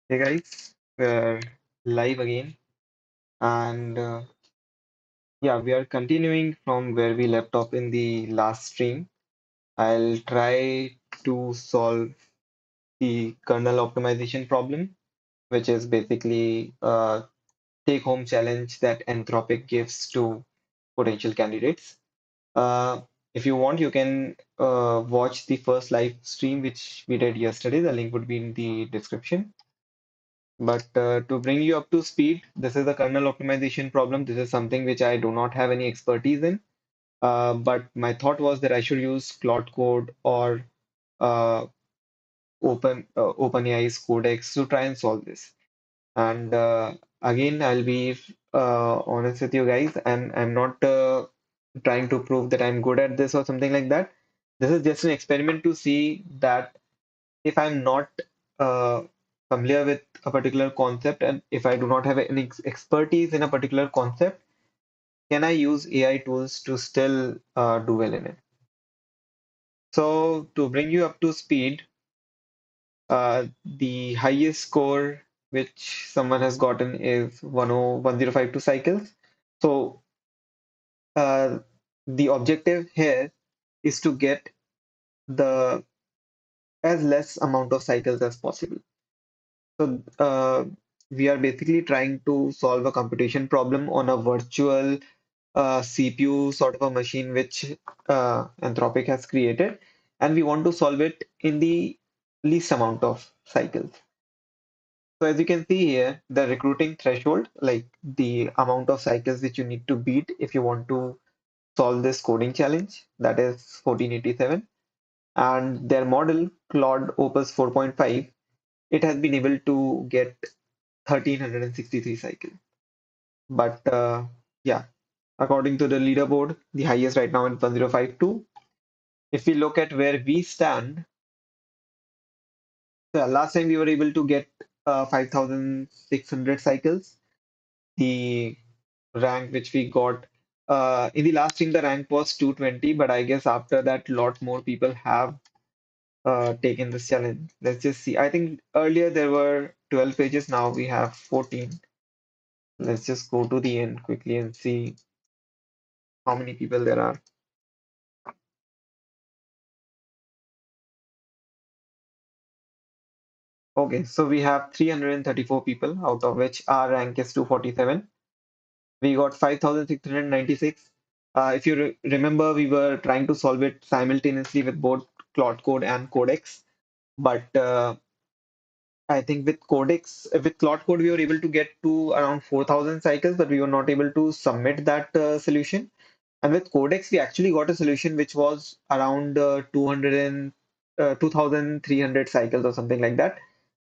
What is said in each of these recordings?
Hey guys, we're live again, and yeah, we are continuing from where we left off in the last stream. I'll try to solve the kernel optimization problem, which is basically a take-home challenge that Anthropic gives to potential candidates. Uh, if you want, you can watch the first live stream which we did yesterday. The link would be in the description. But to bring you up to speed, this is a kernel optimization problem. This is something which I do not have any expertise in. But my thought was that I should use Claude Code or uh, OpenAI's Codex to try and solve this. And again, I'll be honest with you guys. I'm not trying to prove that I'm good at this or something like that. This is just an experiment to see that if I'm not uh, familiar with a particular concept and if I do not have any expertise in a particular concept, can I use AI tools to still do well in it? So to bring you up to speed, the highest score which someone has gotten is 1052 cycles. So uh, the objective here is to get the as less amount of cycles as possible. So we are basically trying to solve a computation problem on a virtual CPU sort of a machine which Anthropic has created, and we want to solve it in the least amount of cycles. So as you can see here, the recruiting threshold, like the amount of cycles which you need to beat if you want to solve this coding challenge, that is 1487. And their model, Claude Opus 4.5, it has been able to get 1363 cycles. But yeah, according to the leaderboard, the highest right now is 1052. If we look at where we stand, the last time we were able to get 5600 cycles. The rank which we got in the last stream, the rank was 220, but I guess after that, lot more people have taken this challenge. Let's just see. I think earlier there were 12 pages, now we have 14. Let's just go to the end quickly and see how many people there are. Okay, so we have 334 people, out of which our rank is 247. We got 5696. If you remember, we were trying to solve it simultaneously with both Claude Code and Codex. But I think with Codex, with Claude Code, we were able to get to around 4000 cycles, but we were not able to submit that solution. And with Codex, we actually got a solution which was around 200 and 2300 cycles or something like that.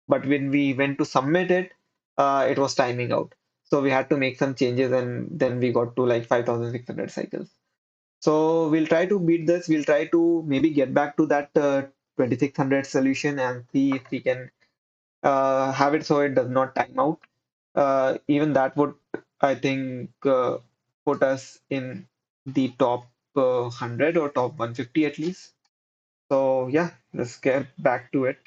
But when we went to submit it, it was timing out. So we had to make some changes and then we got to like 5600 cycles. So we'll try to beat this. We'll try to maybe get back to that 2600 solution and see if we can have it so it does not time out. Even that would, I think, put us in the top 100 or top 150 at least. So yeah, let's get back to it.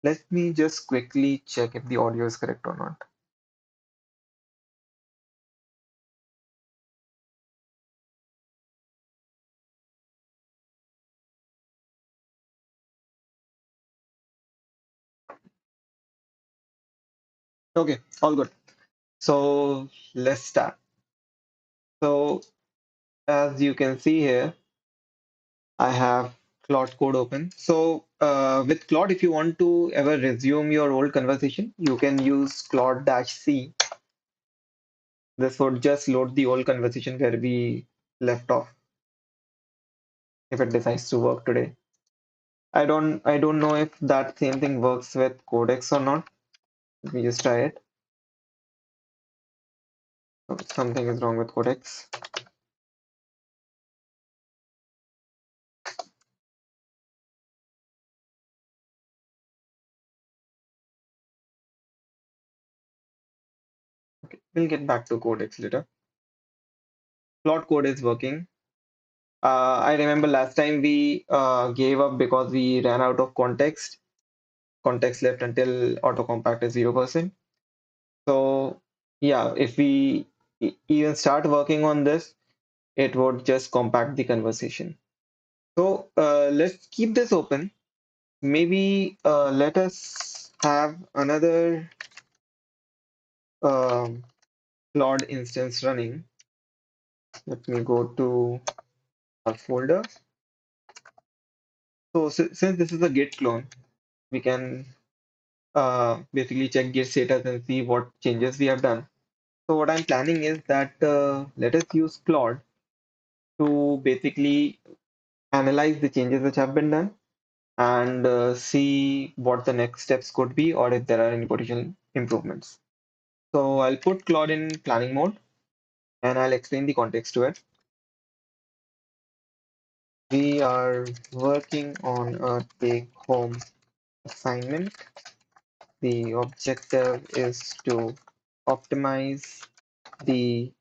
Let me just quickly check if the audio is correct or not. Okay, all good. So let's start. So as you can see here, I have Claude Code open. So with Claude, if you want to ever resume your old conversation, you can use Claude-C. This would just load the old conversation where we left off if it decides to work today. I don't know if that same thing works with Codex or not. Let me just try it. Oh, something is wrong with Codex. Okay, we'll get back to Codex later. Plot code is working. I remember last time we gave up because we ran out of context. context left until auto compact is 0%. So yeah, if we even start working on this, it would just compact the conversation. So let's keep this open. Maybe let us have another um, Claude instance running. Let me go to our folder. So since this is a Git clone, we can basically check Git status and see what changes we have done. So what I'm planning is that let us use Claude to basically analyze the changes which have been done and see what the next steps could be or if there are any potential improvements. So I'll put Claude in planning mode and I'll explain the context to it. We are working on a take-home assignment. The objective is to optimize the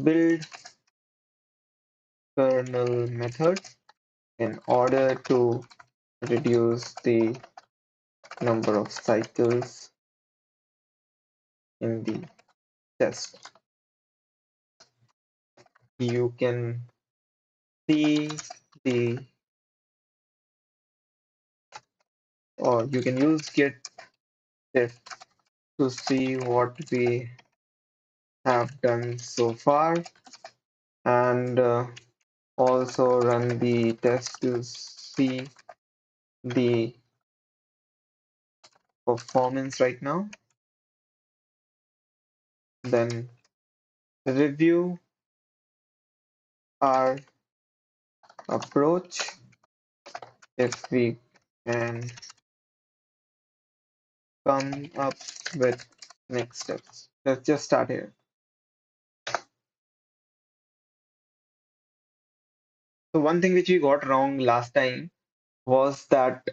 build kernel method in order to reduce the number of cycles in the test. You can see the or you can use git diff to see what we have done so far and also run the test to see the performance right now. Then review our approach if we can come up with next steps. Let's just start here. So one thing which we got wrong last time was that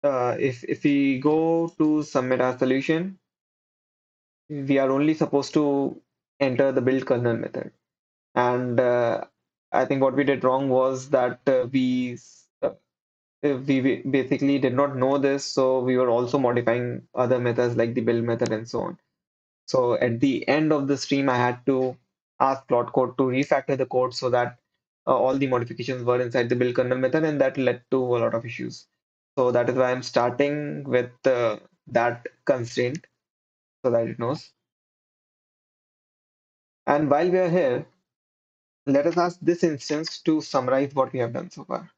if we go to submit our solution, we are only supposed to enter the build kernel method. And I think what we did wrong was that we basically did not know this, so we were also modifying other methods like the build method and so on. So at the end of the stream, I had to ask Claude Code to refactor the code so that all the modifications were inside the build kernel method, and that led to a lot of issues. So that is why I'm starting with that constraint so that it knows. And while we are here, let us ask this instance to summarize what we have done so far.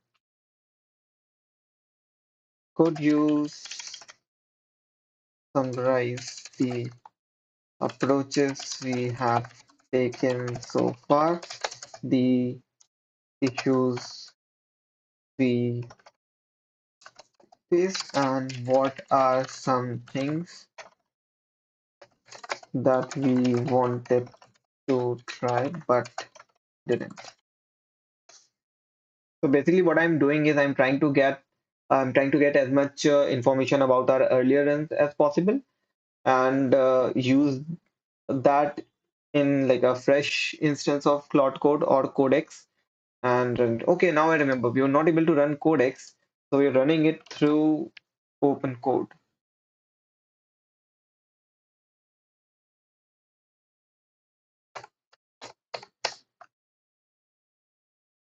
Could you summarize the approaches we have taken so far, the issues we faced, and what are some things that we wanted to try but didn't? So basically what I'm doing is I'm trying to get as much information about our earlier runs as possible and use that in like a fresh instance of Claude Code or Codex and okay, now I remember we were not able to run Codex, so we're running it through open code.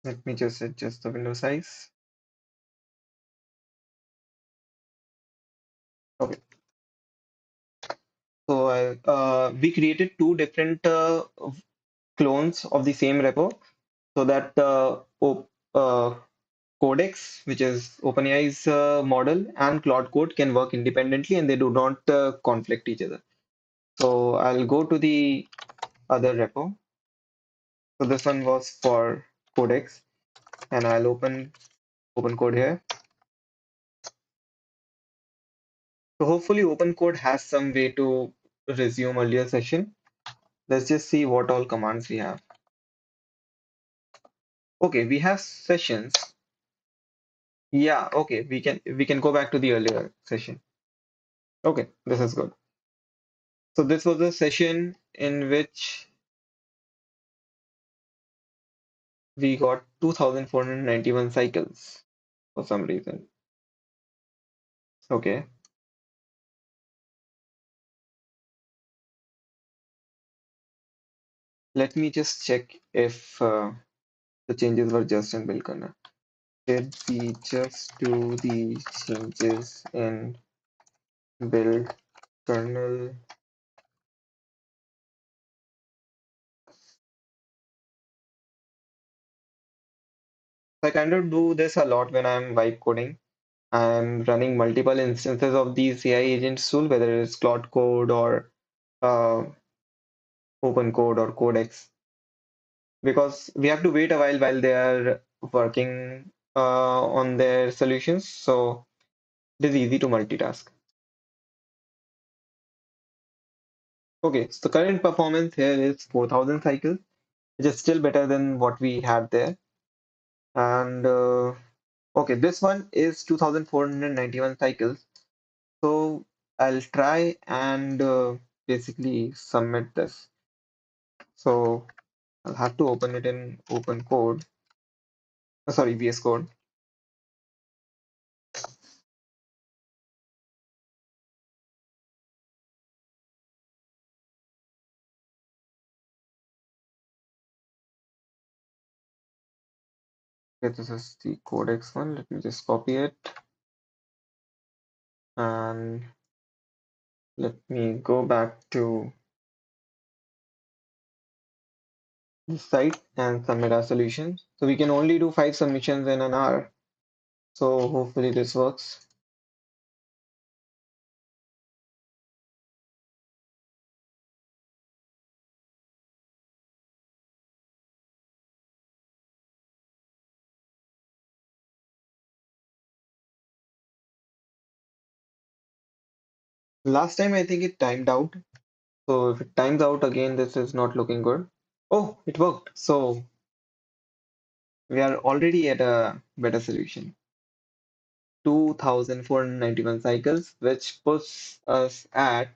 Let me just adjust the window size. Okay, so we created two different clones of the same repo so that uh, Codex, which is OpenAI's model, and Claude Code can work independently and they do not conflict each other. So I'll go to the other repo. So this one was for Codex, and I'll open code here. So hopefully open code has some way to resume earlier session. Let's just see what all commands we have. Okay, we have sessions. Yeah, okay, we can go back to the earlier session. Okay, this is good. So this was a session in which we got 2491 cycles for some reason. Okay, let me just check if the changes were just in build kernel. Did we just do the changes in build kernel? I kind of do this a lot when I'm vibe coding. I'm running multiple instances of these AI agents tool, whether it's Claude Code or uh, Open Code or Codex, because we have to wait a while they are working on their solutions. So it is easy to multitask. Okay, so the current performance here is 4,000 cycles, which is still better than what we had there. And okay, this one is 2,491 cycles. So I'll try and basically submit this. So I'll have to open it in open code. Sorry, VS Code. Okay, this is the codex one. Let me just copy it and let me go back to the site and submit our solution. So we can only do 5 submissions in an hour. So hopefully this works. Last time I think it timed out. So if it times out again, this is not looking good. Oh, it worked. So we are already at a better solution. 2,491 cycles, which puts us at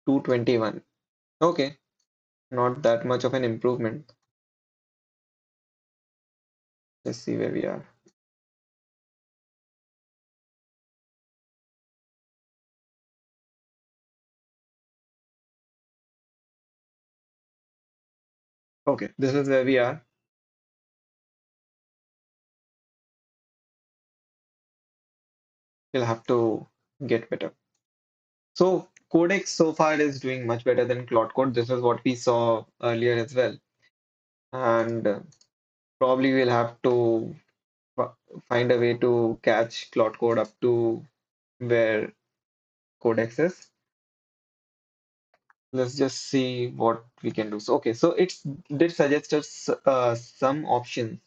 221. Okay, not that much of an improvement. Let's see where we are. Okay, this is where we are. We'll have to get better. So Codex so far is doing much better than Claude Code. This is what we saw earlier as well. And probably we'll have to fi- find a way to catch Claude Code up to where Codex is. Let's just see what we can do. So, okay, so it did suggest us some options.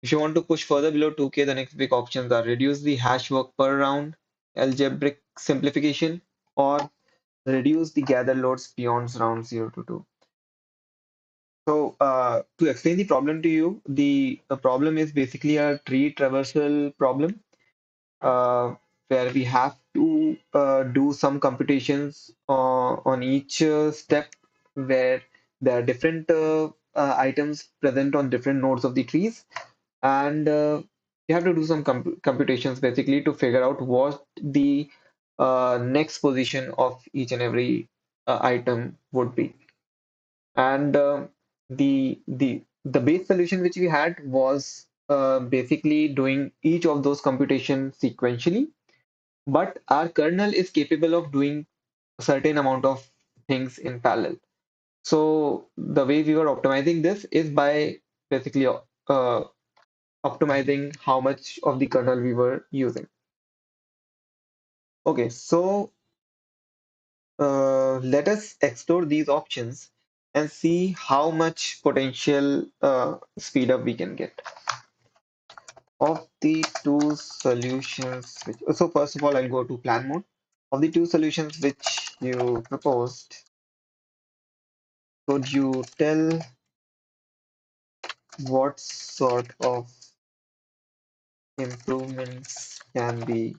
If you want to push further below 2K, the next big options are reduce the hash work per round, algebraic simplification, or reduce the gather loads beyond round 0 to 2. So, to explain the problem to you, the problem is basically a tree traversal problem uh, where we have to do some computations on each step where there are different items present on different nodes of the trees, and you have to do some computations basically to figure out what the next position of each and every item would be. And the base solution which we had was basically doing each of those computations sequentially, but our kernel is capable of doing a certain amount of things in parallel. So the way we were optimizing this is by basically optimizing how much of the kernel we were using. Okay, so let us explore these options and see how much potential speed up we can get. Of the two solutions, so first of all, I'll go to plan mode. Of the two solutions which you proposed, could you tell what sort of improvements can be?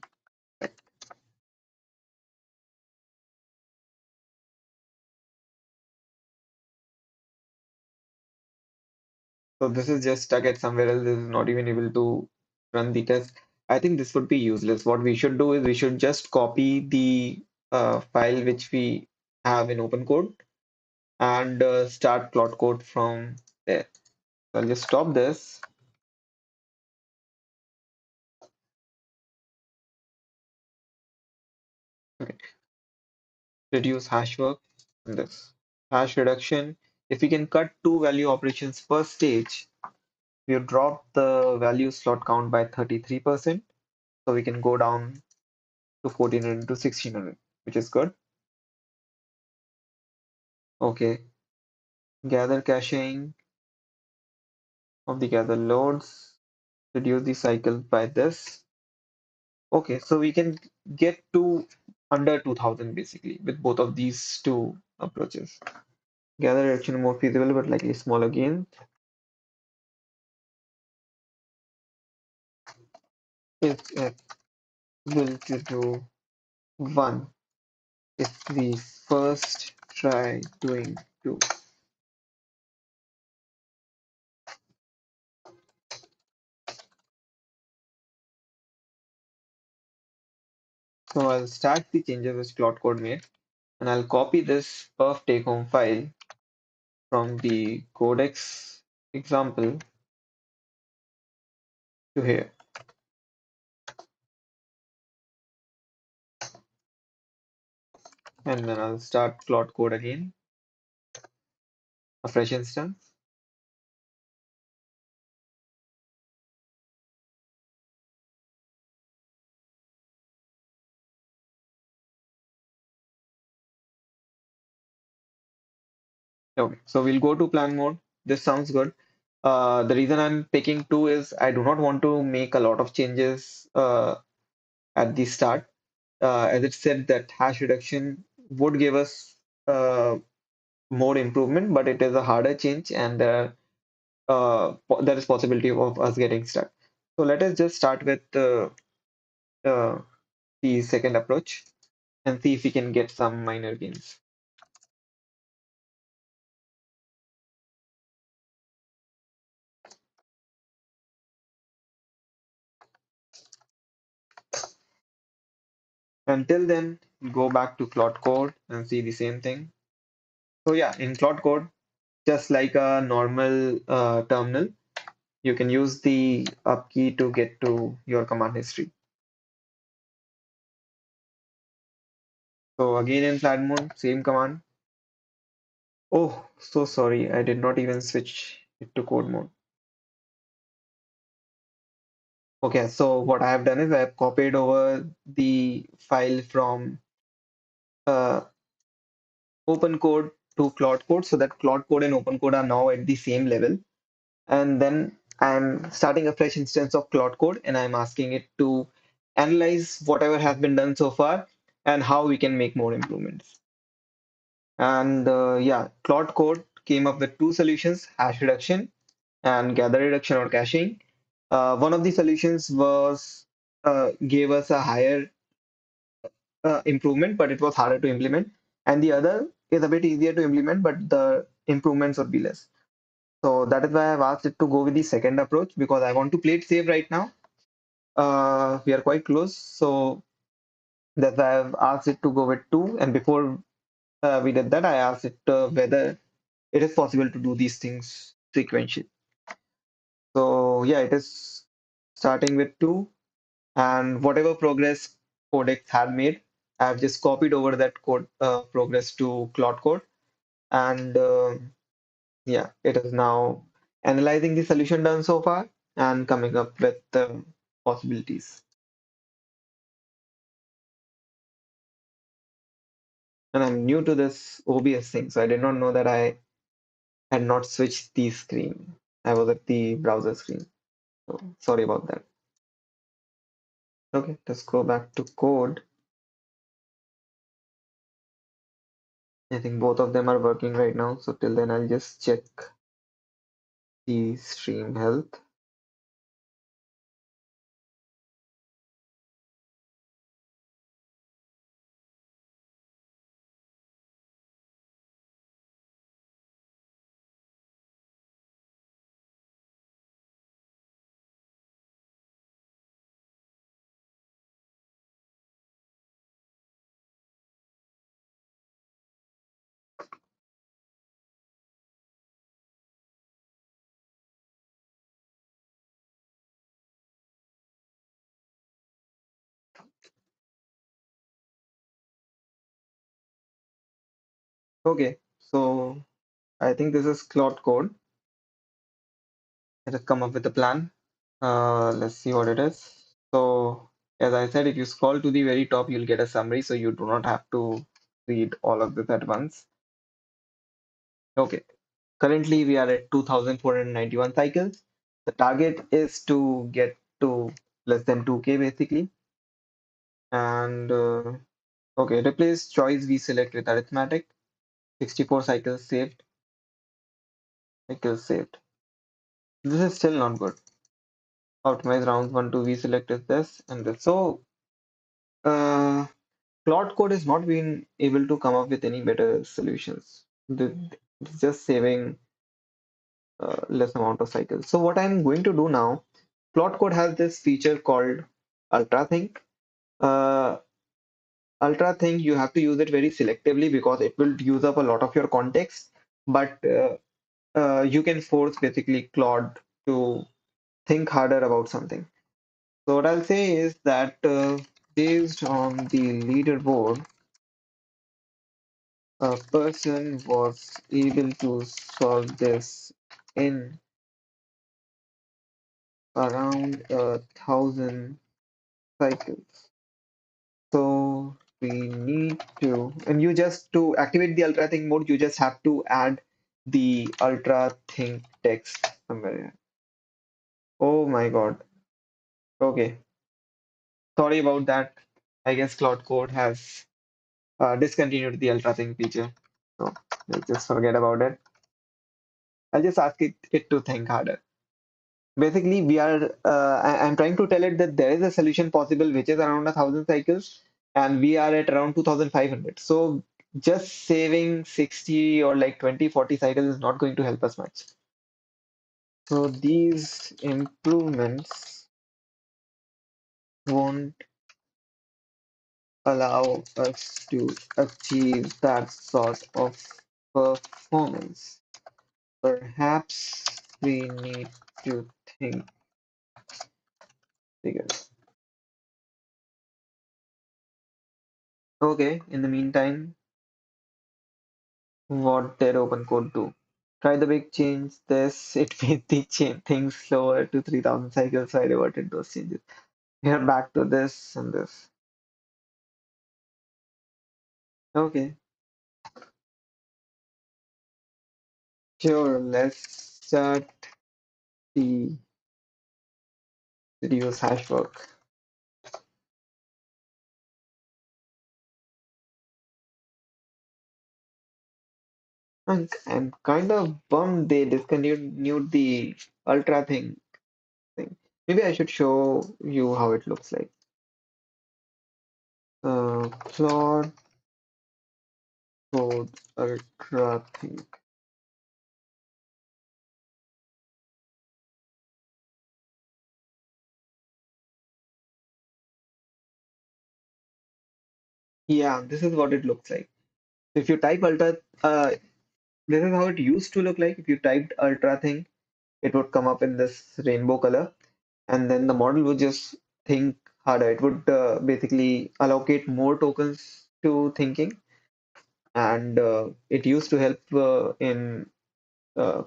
So this is just stuck at somewhere else. This is not even able to run the test. I think this would be useless. What we should do is we should just copy the file which we have in open code and start Claude Code from there. So I'll just stop this. Okay. Reduce hash work in this. Hash reduction. If we can cut two value operations per stage, we have dropped the value slot count by 33%. So we can go down to 1400 to 1600, which is good. Okay. Gather caching of the gather loads. Reduce the cycle by this. Okay, so we can get to under 2000 basically with both of these two approaches. Gather reduction more feasible but likely smaller gain. If it will to do one if we first try doing two. So I'll start the changes which Claude Code made and I'll copy this perf take home file from the codex example to here. And then I'll start Claude Code again, a fresh instance. Okay, so we'll go to plan mode. This sounds good. The reason I'm picking two is I do not want to make a lot of changes at the start. As it said that hash reduction would give us more improvement, but it is a harder change and there is possibility of us getting stuck. So let us just start with uh, the second approach and see if we can get some minor gains. Until then, go back to Claude Code and see the same thing. So yeah, in Claude Code, just like a normal terminal, you can use the up key to get to your command history. So again in flat mode, same command. Oh, so sorry, I did not even switch it to code mode. Okay, so what I have done is I have copied over the file from uh, open code to Claude Code so that Claude Code and open code are now at the same level. And then I'm starting a fresh instance of Claude Code and I'm asking it to analyze whatever has been done so far and how we can make more improvements. And yeah, Claude Code came up with two solutions, hash reduction and gather reduction or caching. One of the solutions was gave us a higher improvement, but it was harder to implement. And the other is a bit easier to implement, but the improvements would be less. So that is why I've asked it to go with the second approach because I want to play it safe right now. We are quite close, so that's why I've asked it to go with two. And before we did that, I asked it whether it is possible to do these things sequentially. So yeah, it is starting with two, and whatever progress Codex had made, I've just copied over that code progress to Claude Code, and yeah, it is now analyzing the solution done so far and coming up with possibilities. And I'm new to this OBS thing, so I did not know that I had not switched the screen. I was at the browser screen. So sorry about that. Okay, let's go back to code. I think both of them are working right now. So till then, I'll just check the stream health. Okay, so I think this is Claude Code. Let us come up with a plan. Let's see what it is. So, as I said, if you scroll to the very top, you'll get a summary, so you do not have to read all of this at once. Okay, currently we are at 2,491 cycles. The target is to get to less than 2K basically. And okay, replace choice we select with arithmetic. 64 cycles saved. Cycles saved. This is still not good. Optimize rounds 1 to we select is this and this. So, uh, Claude Code has not been able to come up with any better solutions. It's just saving less amount of cycles. So what I'm going to do now, Claude Code has this feature called Ultra Think. Uh, Ultra Think, you have to use it very selectively because it will use up a lot of your context. But you can force basically Claude to think harder about something. So what I'll say is that based on the leaderboard, a person was able to solve this in around 1,000 cycles. So we need to, and you just to activate the ultra think mode, you just have to add the ultra think text somewhere here. Oh my God. Okay. Sorry about that. I guess Cloud Code has discontinued the ultra think feature. So let's just forget about it. I'll just ask it to think harder. Basically, I'm trying to tell it that there is a solution possible which is around 1,000 cycles, and we are at around 2,500. So just saving 60 or like 20, 40 cycles is not going to help us much. So these improvements won't allow us to achieve that sort of performance. Perhaps we need to think bigger. Okay, in the meantime, what did OpenCode do? Try the big change. This it made the things slower to 3,000 cycles, so I reverted those changes. We are back to this and this. Okay, sure. Let's start the reduce hash work. I'm kind of bummed they discontinued the ultra thing. Maybe I should show you how it looks like. Claude Code Ultra thing. Yeah, this is what it looks like. If you type ultra, this is how it used to look like. If you typed ultra thing, it would come up in this rainbow color, and then the model would just think harder. It would basically allocate more tokens to thinking, and it used to help in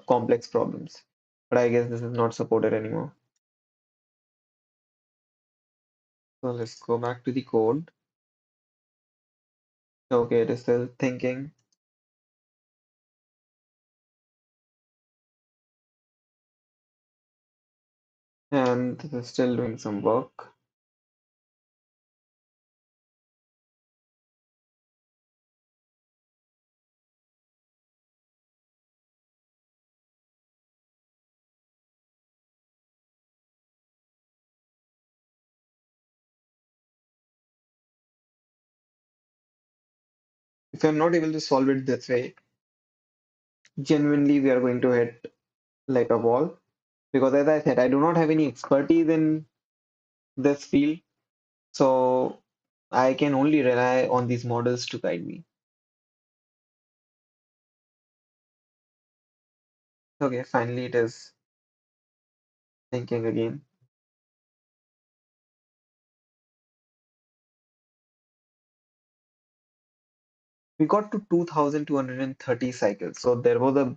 complex problems. But I guess this is not supported anymore. So let's go back to the code. Okay, it is still thinking, and this is still doing some work. If I'm not able to solve it this way, genuinely we are going to hit like a wall. Because as I said, I do not have any expertise in this field, so I can only rely on these models to guide me. Okay, finally it is thinking again. we got to 2230 cycles. So there was a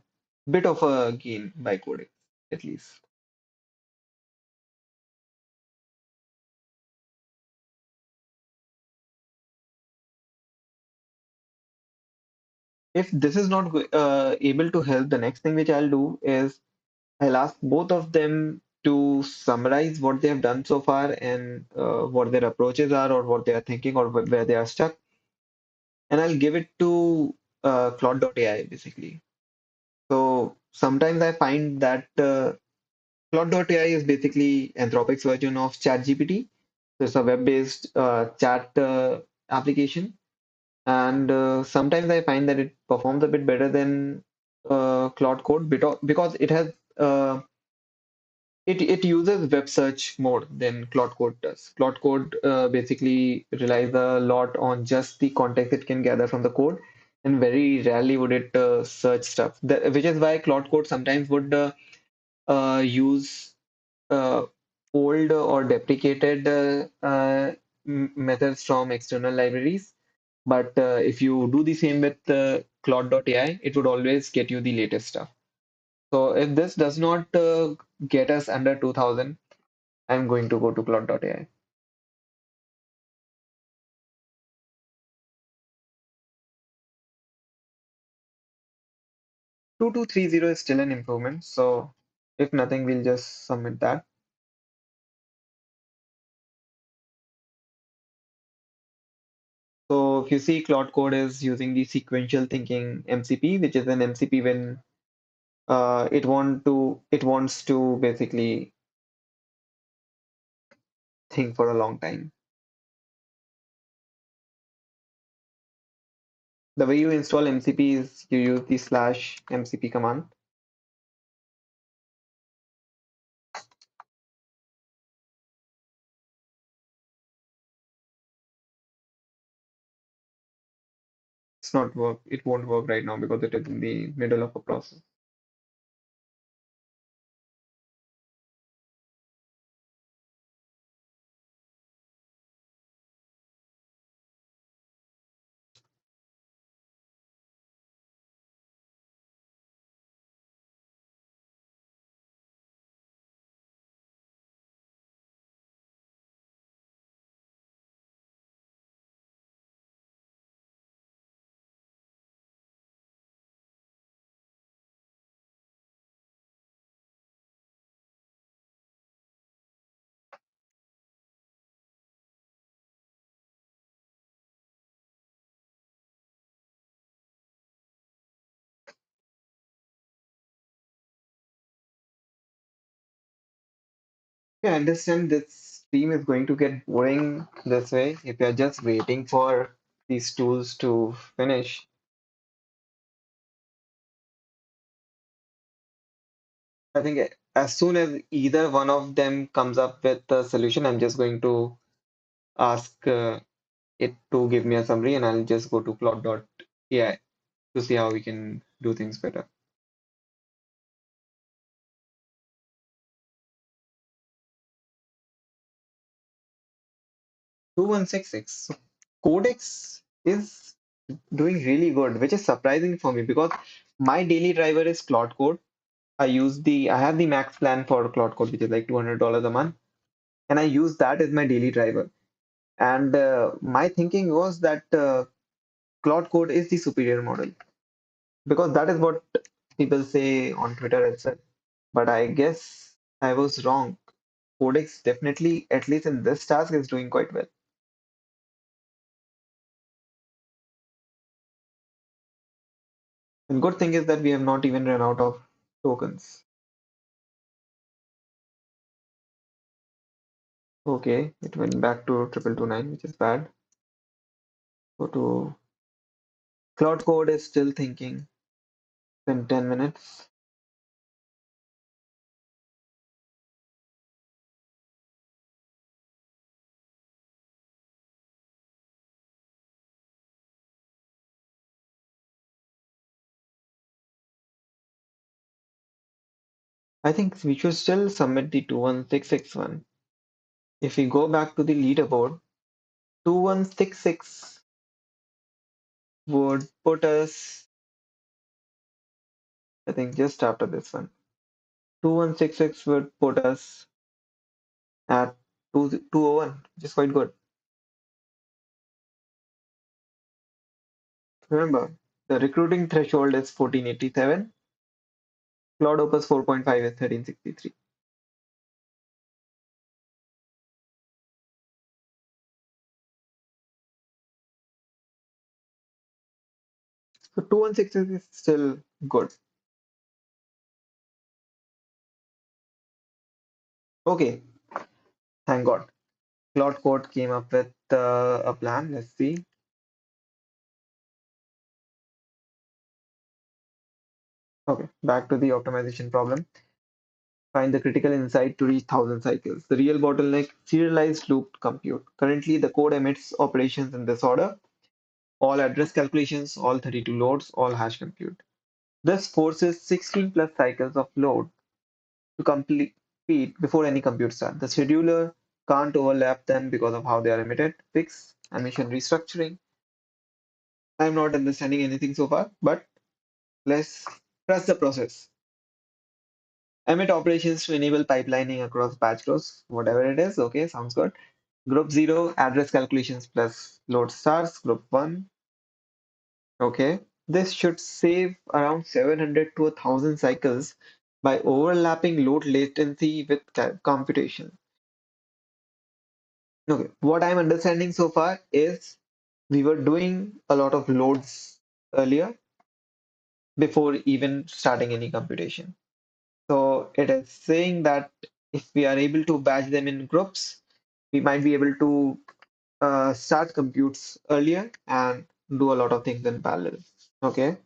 bit of a gain by coding, at least. If this is not able to help, the next thing which I'll do is I'll ask both of them to summarize what they have done so far and what their approaches are or what they are thinking or where they are stuck. And I'll give it to Claude.ai basically. So sometimes I find that Claude.ai is basically Anthropic's version of ChatGPT. So it's a web-based chat application. And sometimes I find that it performs a bit better than Claude Code because it has it uses web search more than Claude Code does. Claude Code basically relies a lot on just the context it can gather from the code, and very rarely would it search stuff. Which is why Claude Code sometimes would use uh, old or deprecated methods from external libraries. But if you do the same with Claude.ai, it would always get you the latest stuff. So if this does not get us under 2000, I'm going to go to Claude.ai. 2230 is still an improvement. So if nothing, we'll just submit that. So if you see Claude Code is using the sequential thinking MCP, which is an MCP when it wants to basically think for a long time. The way you install MCP is you use the slash MCP command. It's not work. It won't work right now because it is in the middle of a process. Yeah, I understand this stream is going to get boring this way. If you're just waiting for these tools to finish, I think as soon as either one of them comes up with a solution, I'm just going to ask it to give me a summary and I'll just go to plot.ai to see how we can do things better. 2166. So Codex is doing really good, which is surprising for me because my daily driver is Claude Code. I have the max plan for Claude Code, which is like $200 a month, and I use that as my daily driver. And my thinking was that Claude Code is the superior model because that is what people say on Twitter itself. But I guess I was wrong. Codex definitely, at least in this task, is doing quite well. And good thing is that we have not even run out of tokens. Okay, it went back to 2229, which is bad. Go to Cloud Code is still thinking. In 10 minutes. I think we should still submit the 21661. If we go back to the leaderboard, 2166 would put us, I think, just after this one. 2166 would put us at 201, which is quite good. Remember, the recruiting threshold is 1487. Claude Opus 4.5 is 1363. So 2166 is still good. Okay, thank God. Claude Code came up with a plan. Let's see. Okay, back to the optimization problem. Find the critical insight to reach 1000 cycles. The real bottleneck, serialized looped compute. Currently, the code emits operations in this order: all address calculations, all 32 loads, all hash compute. This forces 16 plus cycles of load to complete before any compute starts. The scheduler can't overlap them because of how they are emitted. Fix and mission restructuring. I'm not understanding anything so far, but let's trust the process. Emit operations to enable pipelining across batch rows, whatever it is. Okay, sounds good. Group 0, address calculations plus load stars. Group 1, okay. This should save around 700 to 1000 cycles by overlapping load latency with computation. Okay, what I'm understanding so far is we were doing a lot of loads earlier before even starting any computation. So it is saying that if we are able to batch them in groups, we might be able to start computes earlier and do a lot of things in parallel. Okay,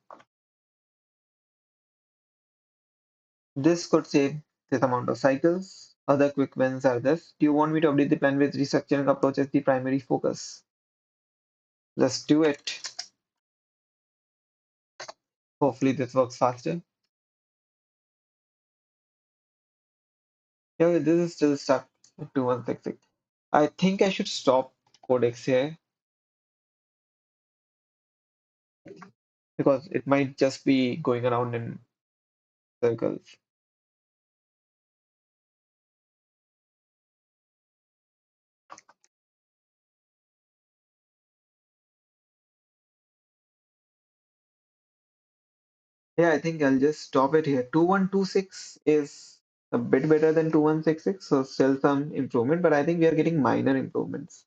this could save this amount of cycles. Other quick wins are this. Do you want me to update the plan with restructuring approach as the primary focus? Let's do it. Hopefully this works faster. Yeah, this is still stuck at 2166. I think I should stop Codex here because it might just be going around in circles. Yeah, I think I'll just stop it here. 2126 is a bit better than 2166, so still some improvement, but I think we are getting minor improvements.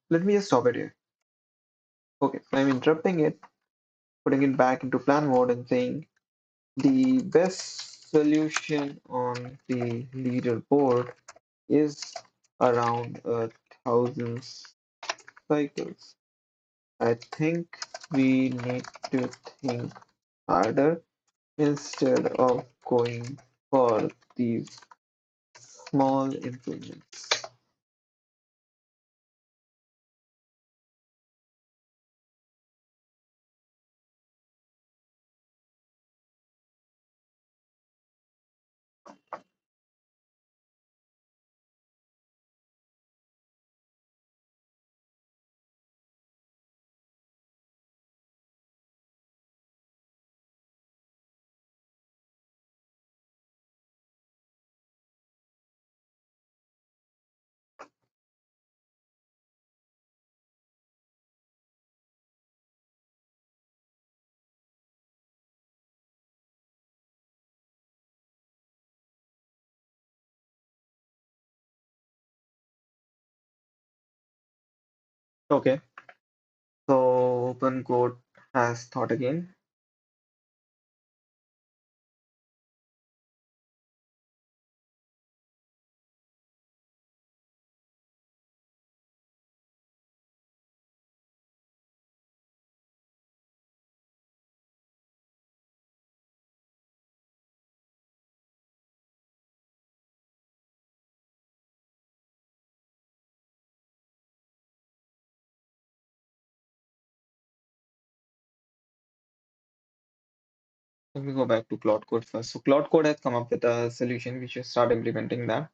Let me just stop it here. Okay, so I'm interrupting it, putting it back into plan mode and saying the best solution on the leaderboard is around 1000 cycles. I think we need to think harder instead of going for these small improvements. Okay, so open code has thought again. Let me go back to Claude Code first. So Claude Code has come up with a solution. We should start implementing that.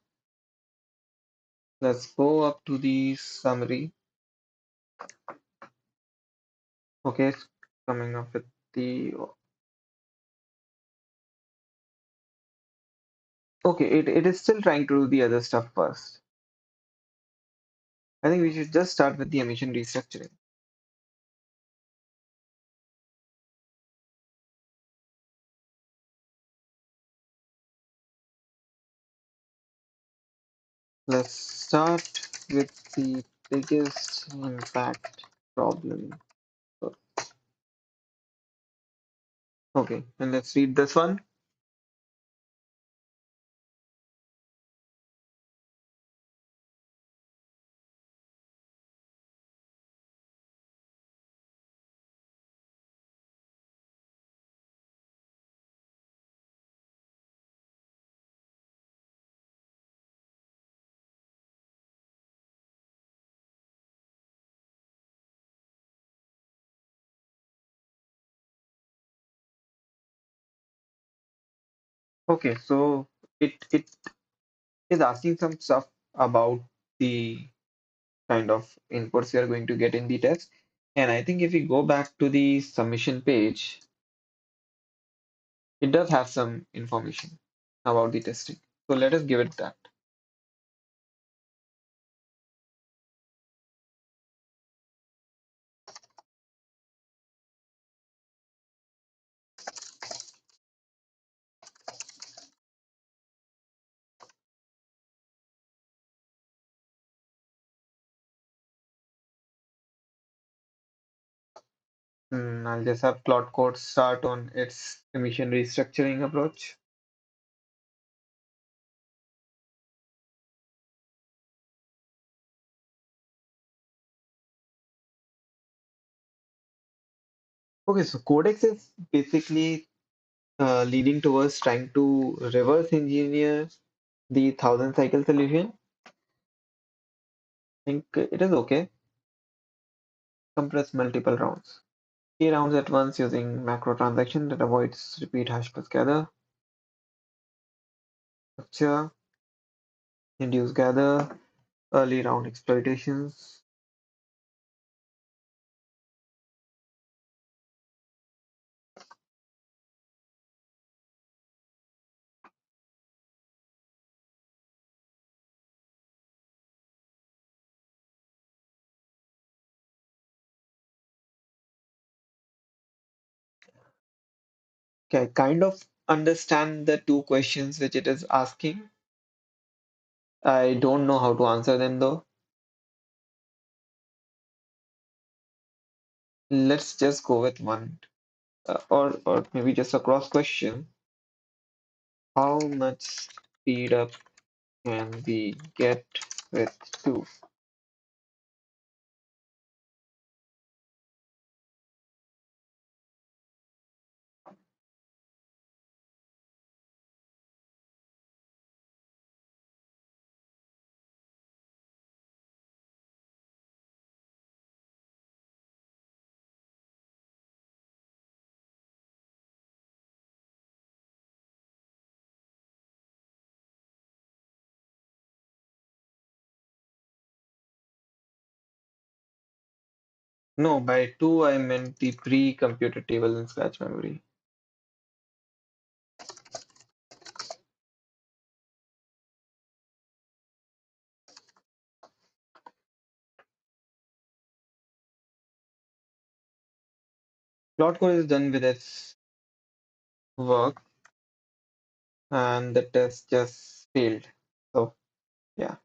Let's go up to the summary. Okay, it's coming up with the okay, it is still trying to do the other stuff first. I think we should just start with the emission restructuring. Let's start with the biggest impact problem. Okay, and let's read this one. Okay, so it is asking some stuff about the kind of inputs we are going to get in the test. And I think if we go back to the submission page, it does have some information about the testing. So let us give it that. I'll just have Claude Code start on its emission restructuring approach. Okay, so Codex is basically leading towards trying to reverse engineer the 1,000 cycle solution. I think it is okay. Compress multiple rounds. Key rounds at once using macro transaction that avoids repeat hash plus gather. Structure, induce gather, early round exploitations. Okay, I kind of understand the two questions which it is asking. I don't know how to answer them though. Let's just go with one, or maybe just a cross question. How much speed up can we get with two? No, by two I meant the pre-computed table in Scratch memory. Plot code is done with its work and the test just failed. So yeah,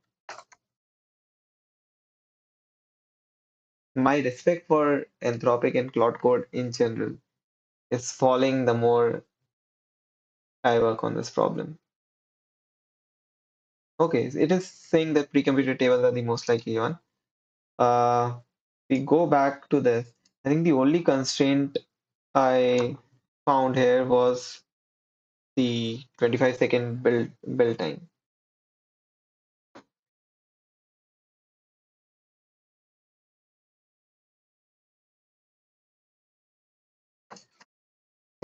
my respect for Anthropic and Claude Code in general is falling the more I work on this problem. Okay, it is saying that pre-computed tables are the most likely one. Uh, we go back to this. I think the only constraint I found here was the 25-second build time.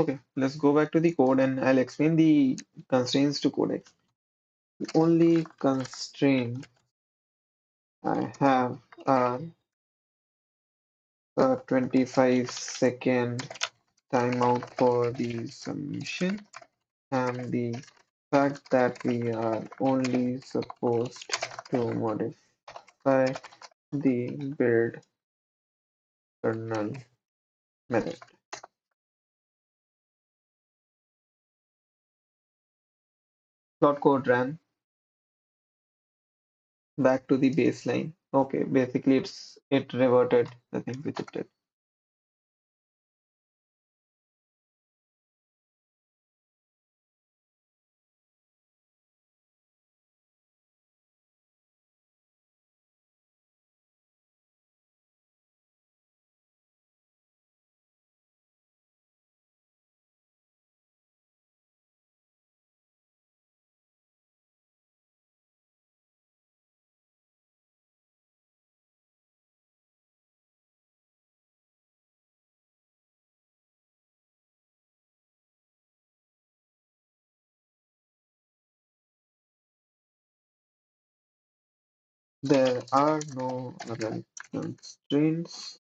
Okay, let's go back to the code and I'll explain the constraints to Codex. The only constraint I have are a 25-second timeout for the submission, and the fact that we are only supposed to modify the build kernel method. Dot code ran back to the baseline. Okay, basically it reverted the thing which it did. There are no other constraints,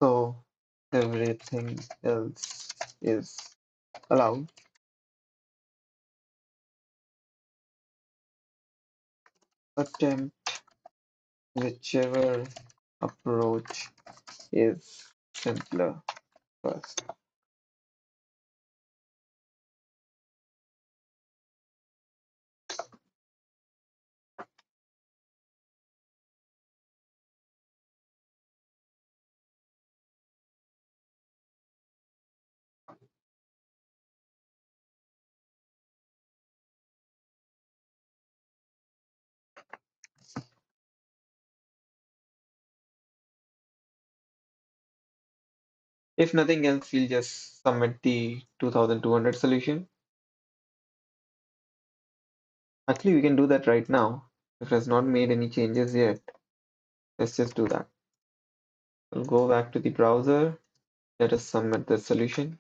so everything else is allowed. Attempt whichever approach is simpler first. If nothing else, we'll just submit the 2200 solution. Actually, we can do that right now. If it has not made any changes yet, let's just do that. We'll go back to the browser. Let us submit the solution.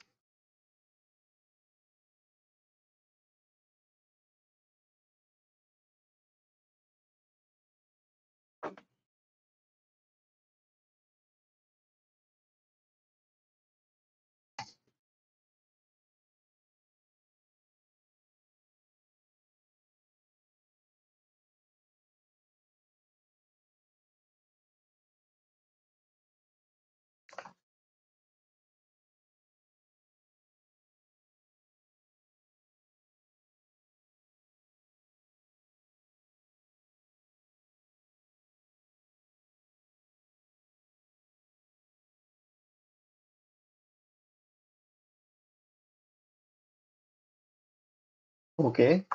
Okay,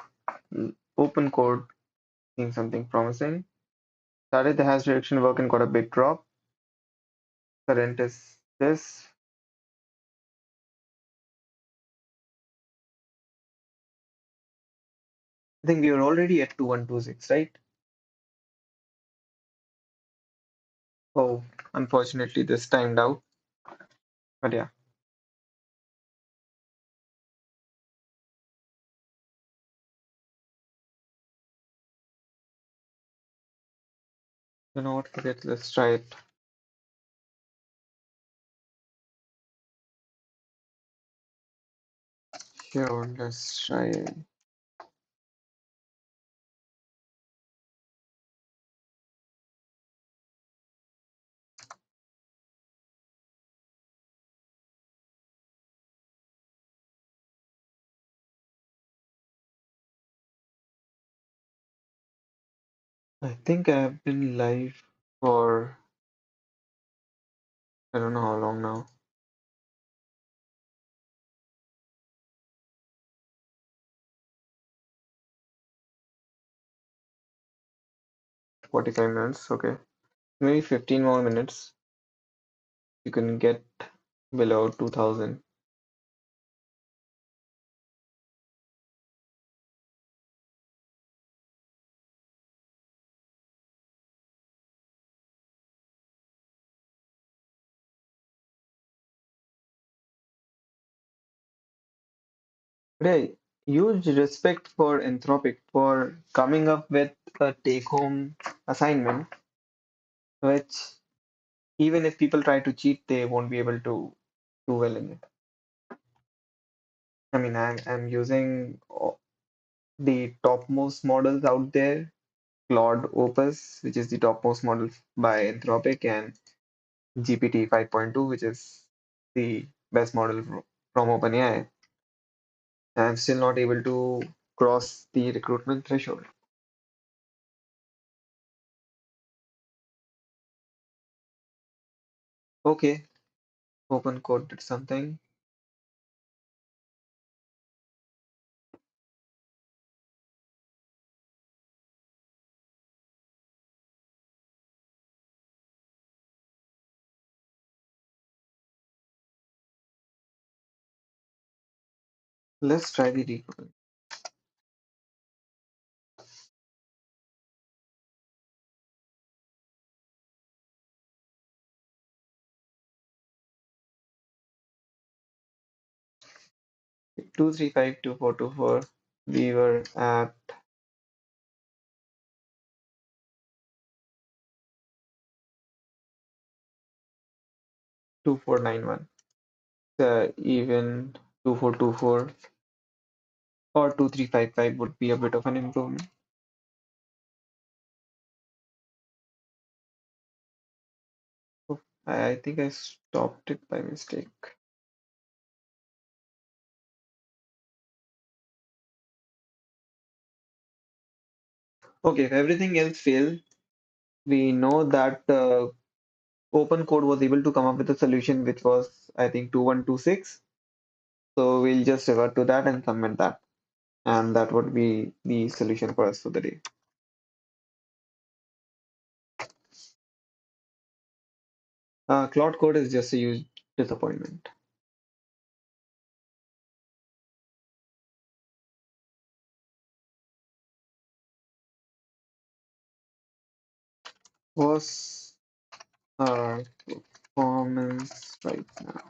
open code seeing something promising. Started the hash direction work and got a big drop. Current is this. I think we are already at 2126, right? Oh, unfortunately, this timed out. But yeah, you know what? Forget. Let's try it. Sure, let's try it. I think I've been live for I don't know how long now. 45 minutes. Okay, maybe 15 more minutes. You can get below 2000. But yeah, huge respect for Anthropic for coming up with a take-home assignment, which even if people try to cheat, they won't be able to do well in it. I mean, I'm using the topmost models out there, Claude Opus, which is the topmost model by Anthropic, and GPT 5.2, which is the best model from OpenAI. I'm still not able to cross the recruitment threshold. Okay, open code did something. Let's try the recruitment. 2352424. We were at 2491. Even 2424 or 2355 would be a bit of an improvement. Oh, I think I stopped it by mistake. Okay, if everything else fails, we know that open code was able to come up with a solution which was, I think, 2126. So we'll just revert to that and submit that. And that would be the solution for us for the day. Claude Code is just a huge disappointment. Was our performance right now?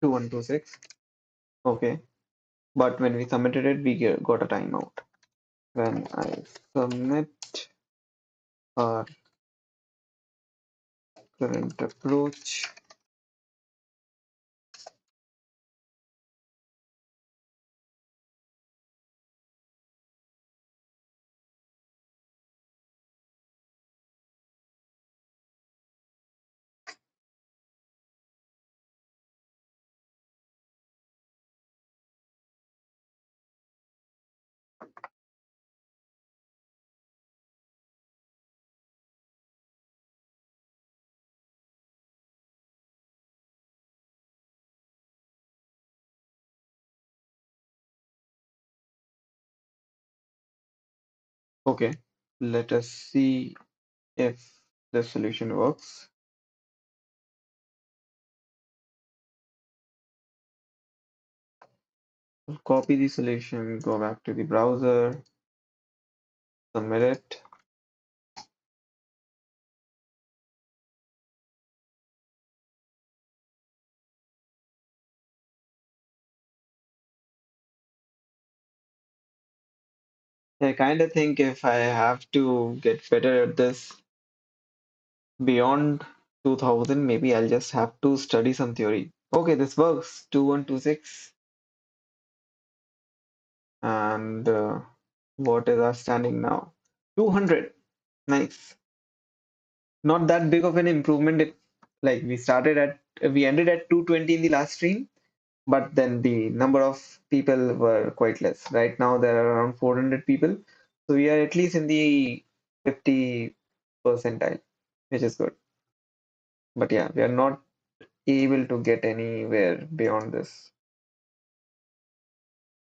Two one two six. Okay. But when we submitted it, we got a timeout. When I submit our current approach, okay, let us see if the solution works. We'll copy the solution, go back to the browser, submit it. I kind of think if I have to get better at this beyond 2000, maybe I'll just have to study some theory. Okay, this works. 2126. And what is our standing now? 200. Nice. Not that big of an improvement. If, like we ended at 220 in the last stream, but then the number of people were quite less. Right now there are around 400 people. So we are at least in the 50 percentile, which is good. But yeah, we are not able to get anywhere beyond this.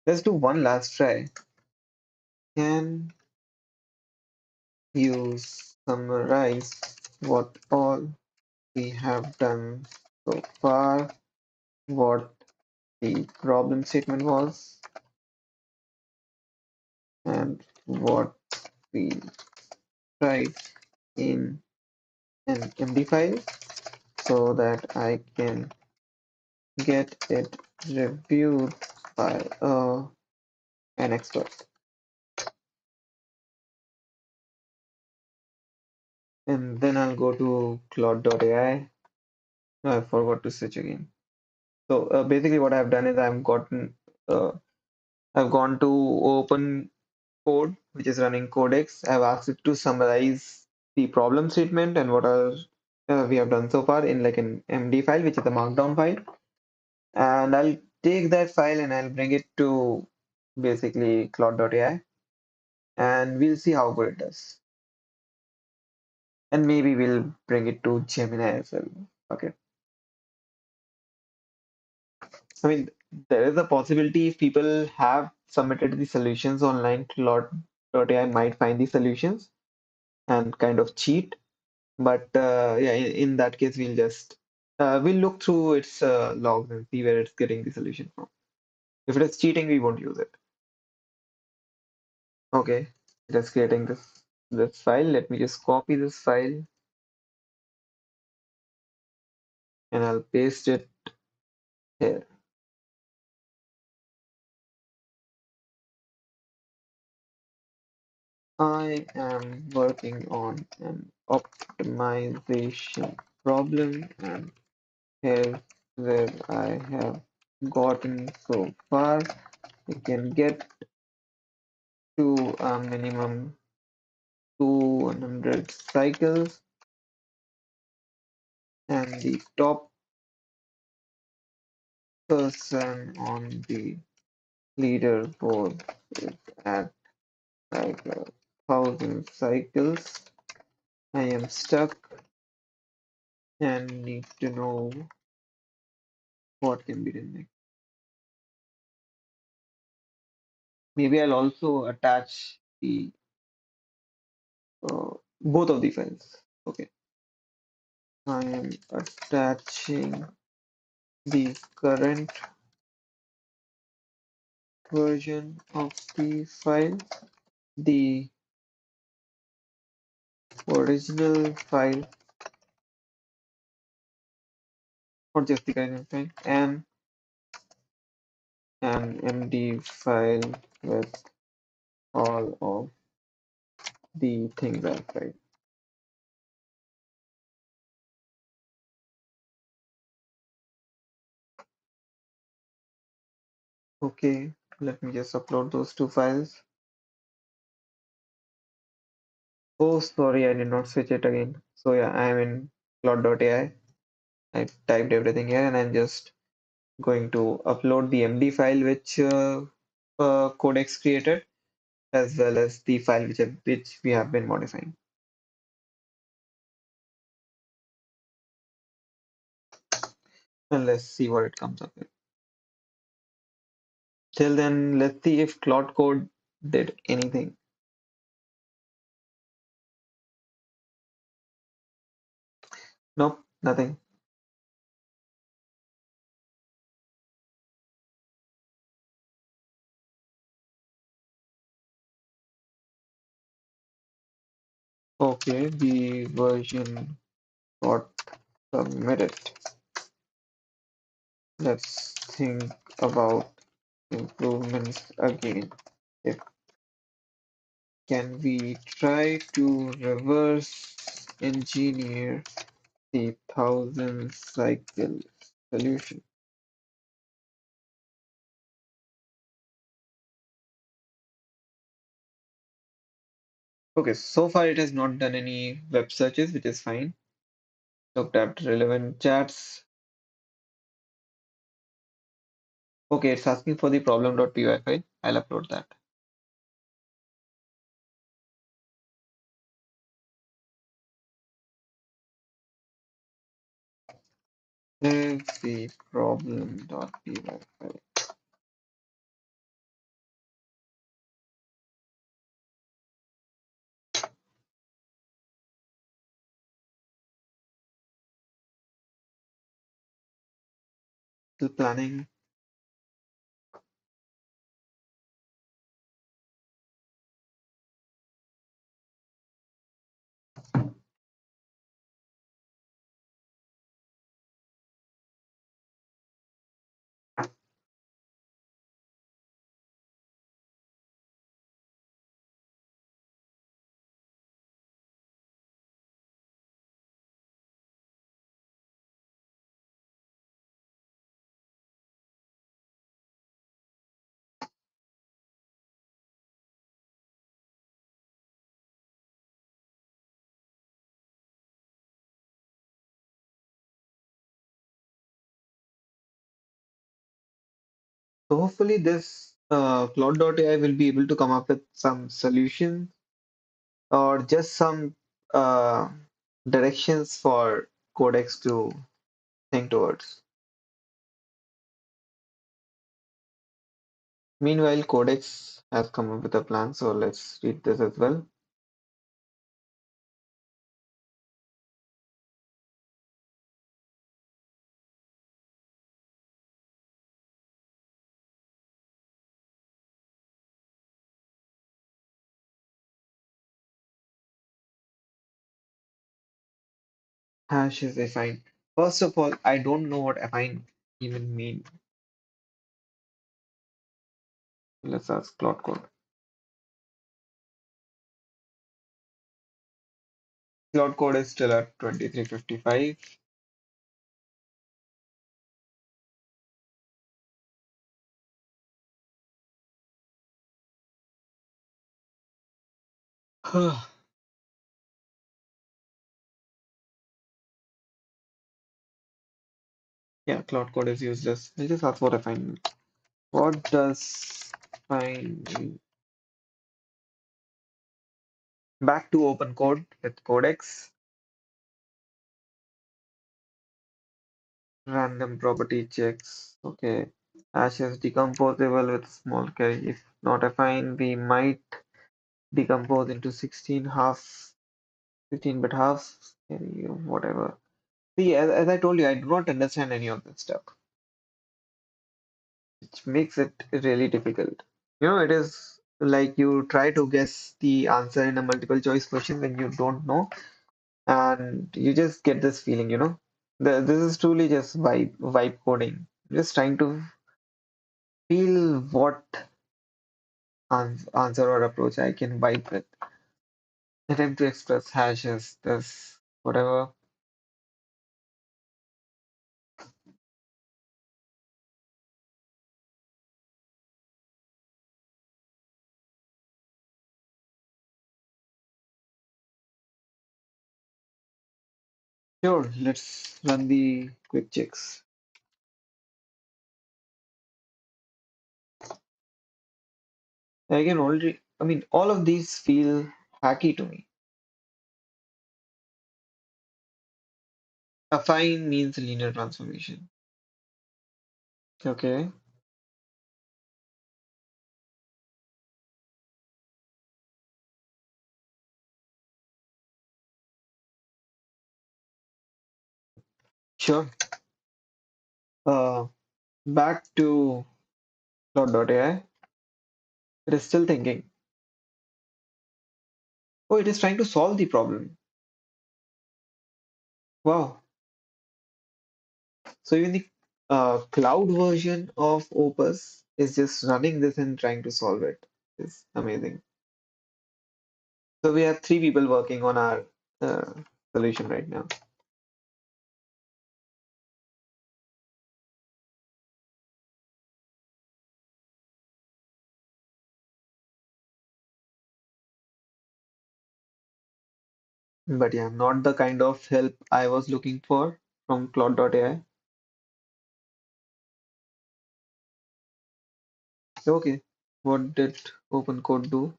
Let's do one last try. Can you summarize what all we have done so far? What the problem statement was, and what we tried in an MD file? so that I can get it reviewed by an expert. And then I'll go to Claude.ai. I forgot to switch again. So basically what I've done is uh, I've gone to open code, which is running Codex. I've asked it to summarize the problem statement and what are we have done so far in like an MD file, which is a markdown file. And I'll take that file and I'll bring it to basically Claude.ai and we'll see how good it does. And maybe we'll bring it to Gemini as well. Okay. I mean, there is a possibility if people have submitted the solutions online, Claude.ai might find the solutions and kind of cheat. But yeah, in that case, we'll look through its logs and see where it's getting the solution from. If it is cheating, we won't use it. Okay, just creating this file. Let me just copy this file and I'll paste it here. I am working on an optimization problem, and here's where I have gotten so far. We can get to a minimum 200 cycles, and the top person on the leaderboard is at like 1,000 cycles. I am stuck and need to know what can be done next. Maybe I'll also attach the both of the files. Okay, I am attaching the current version of the file, the original file, or just the current file, and an MD file with all of the things I've tried. Okay, let me just upload those two files. Oh, sorry, I did not switch it again. So yeah, I'm in Claude.ai. I typed everything here and I'm just going to upload the MD file which Codex created as well as the file which we have been modifying. And let's see what it comes up with. Till then, let's see if Claude Code did anything. Nope, nothing. Okay, the version got submitted. Let's think about improvements again. If can we try to reverse engineer the 1,000 cycle solution? Okay, so far it has not done any web searches, which is fine. Looked at relevant chats. Okay, it's asking for the problem.py file. I'll upload that. Here's the problem.py file. Still planning. So hopefully this Claude.ai will be able to come up with some solutions or just some uh, directions for Codex to think towards. Meanwhile, Codex has come up with a plan, so let's read this as well. Hash is affine. First of all, I don't know what affine even mean. Let's ask Claude Code. Claude Code is still at 2355. Yeah, Claude Code is useless. I'll just ask what affine means. What does affine mean? Back to open code with Codex. Random property checks. Okay. Hash is decomposable with small carry. If not affine, we might decompose into 16 half, 16-bit halves, carry, whatever. See, as I told you, I do not understand any of this stuff, which makes it really difficult. It is like you try to guess the answer in a multiple choice question when you don't know, and you just get this feeling. This is truly just vibe coding. Just trying to feel what answer or approach I can vibe with. Attempt to express hashes, this, whatever. Sure, let's run the quick checks. I mean, all of these feel hacky to me. Affine means linear transformation. Okay, sure. Uh, Back to Claude.ai. It is still thinking. Oh, it is trying to solve the problem. Wow. So even the cloud version of Opus is just running this and trying to solve it. It's amazing. So we have three people working on our uh, solution right now. But yeah, not the kind of help I was looking for from Claude.ai. Okay, what did OpenCode do?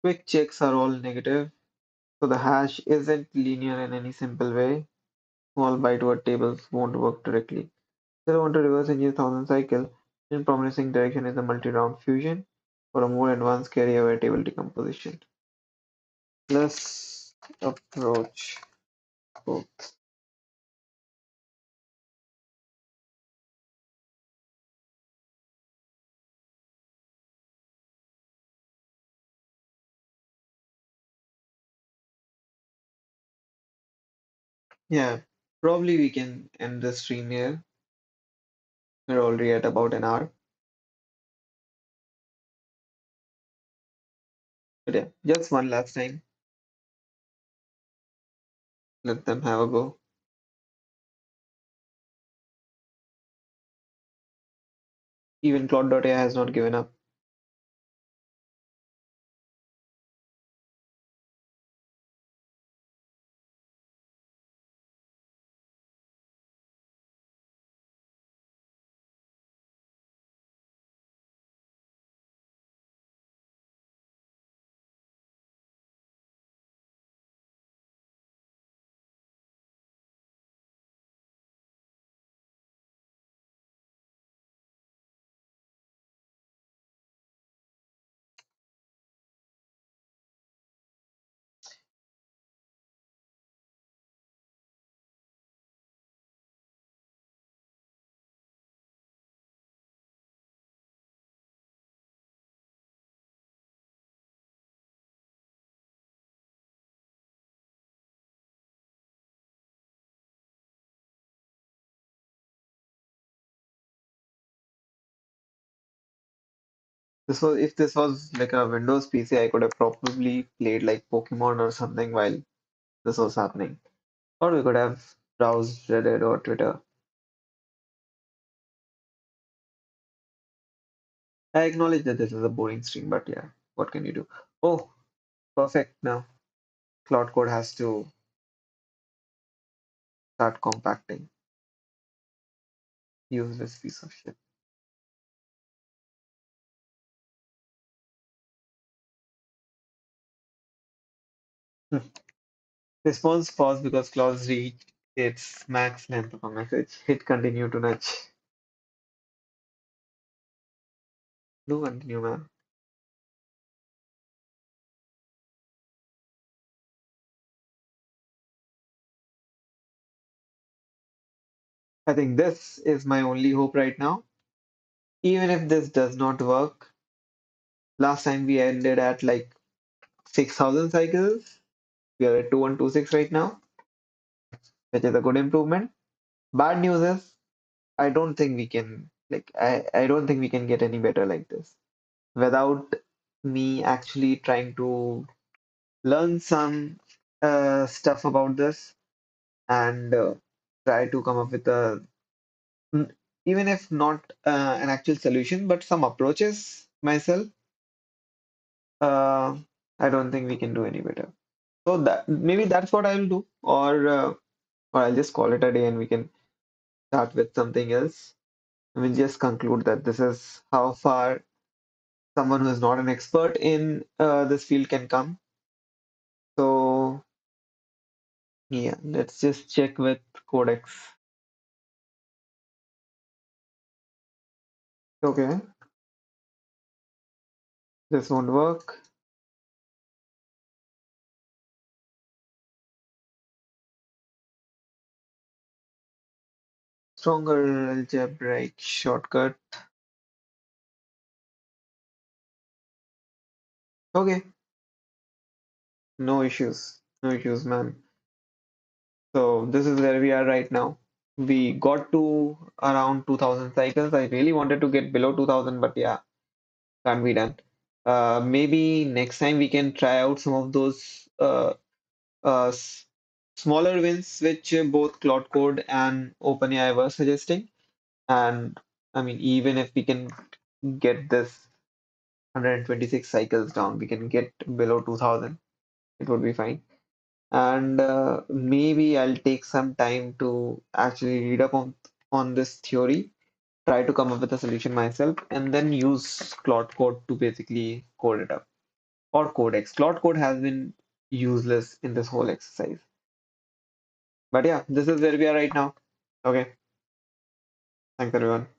Quick checks are all negative, so the hash isn't linear in any simple way. Small byte-word tables won't work directly. Still want to reverse engineer thousand cycle. In promising direction is a multi-round fusion for a more advanced carry-away table decomposition. Let's approach both. Yeah, probably we can end the stream here. We're already at about an hour. But yeah, just one last time. Let them have a go. Even Claude.ai has not given up. If this was like a Windows PC, I could have probably played like Pokemon or something while this was happening. Or we could have browsed Reddit or Twitter. I acknowledge that this is a boring stream, but yeah, what can you do? Oh, perfect. Now Cloud Code has to start compacting. Useless piece of shit. Hmm. Response paused because clause reached its max length of a message. Hit continue to nudge. Do continue, man. I think this is my only hope right now. Even if this does not work, last time we ended at like 6,000 cycles. We are at 2126 right now, which is a good improvement. Bad news is I don't think we can I don't think we can get any better like this without me actually trying to learn some stuff about this and try to come up with n- even if not an actual solution, but some approaches myself. Uh, I don't think we can do any better. So that maybe that's what I'll do, or I'll just call it a day and we can start with something else. We'll just conclude that this is how far someone who is not an expert in this field can come. So yeah, let's just check with Codex. Okay, this won't work. Stronger algebraic shortcut. Okay, no issues. No issues, man. So this is where we are right now. We got to around 2000 cycles. I really wanted to get below 2000, but yeah, can't be done. Maybe next time we can try out some of those uh, s- smaller wins which both Claude Code and OpenAI were suggesting. And I mean, even if we can get this 126 cycles down, we can get below 2000, it would be fine. And maybe I'll take some time to actually read up on this theory, try to come up with a solution myself, and then use Claude Code to basically code it up. Or Codex. Claude Code has been useless in this whole exercise. But yeah, this is where we are right now. Okay, thanks everyone.